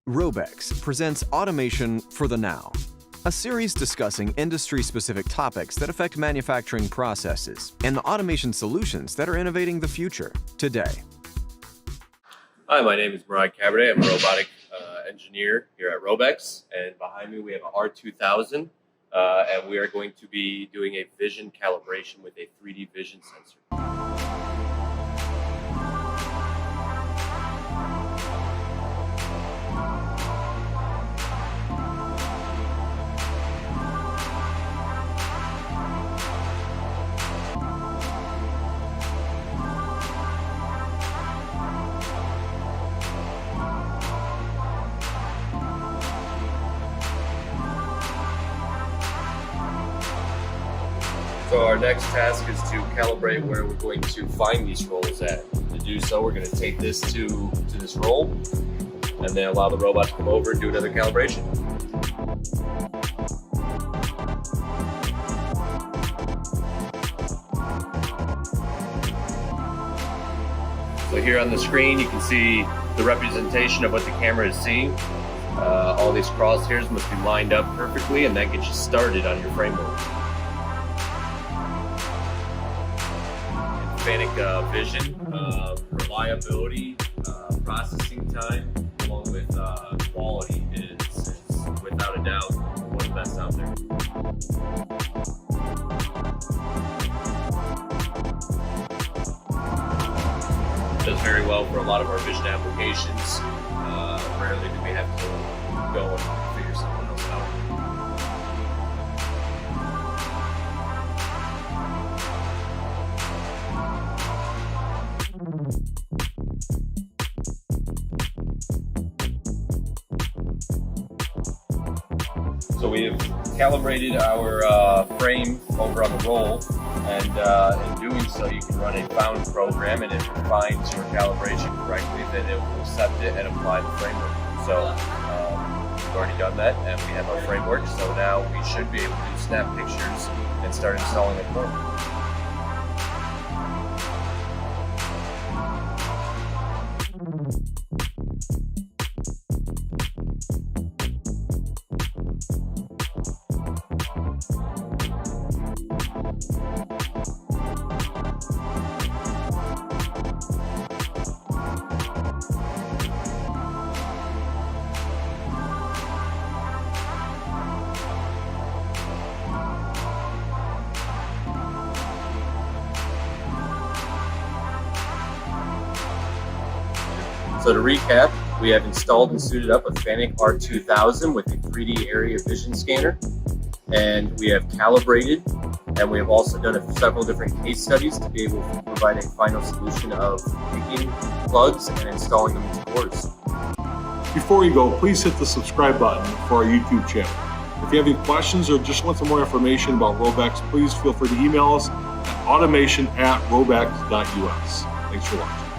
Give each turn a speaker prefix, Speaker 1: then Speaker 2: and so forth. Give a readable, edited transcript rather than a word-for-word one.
Speaker 1: RōBEX presents Automation for the Now, a series discussing industry-specific topics that affect manufacturing processes and the automation solutions that are innovating the future today.
Speaker 2: Hi, my name is calibrating. I'm a robotic engineer here at RōBEX, and behind me we have an R2000, and we are going to be doing a vision calibration with a 3D vision sensor. So our next task is to calibrate where we're going to find these rolls at. To do so, we're going to take this to this roll and then allow the robot to come over and do another calibration. So here on the screen you can see the representation of what the camera is seeing. All these crosshairs must be lined up perfectly, and that gets you started on your framework. FANUC vision, reliability, processing time, along with quality is without a doubt one of the best out there. Does very well for a lot of our vision applications. Rarely do we have to go and figure something else out. So we have calibrated our frame over on the roll, and in doing so you can run a FANUC program, and if it finds your calibration correctly, then it will accept it and apply the framework. So we've already done that, and we have our framework, so now we should be able to snap pictures and start installing the form. So to recap, we have installed and suited up a FANUC R2000 with a 3D area vision scanner, and we have calibrated, and we have also done several different case studies to be able to provide a final solution of taking plugs and installing them into cores.
Speaker 3: Before you go, please hit the subscribe button for our YouTube channel. If you have any questions or just want some more information about RōBEX, please feel free to email us at automation@robex.us. Thanks for watching.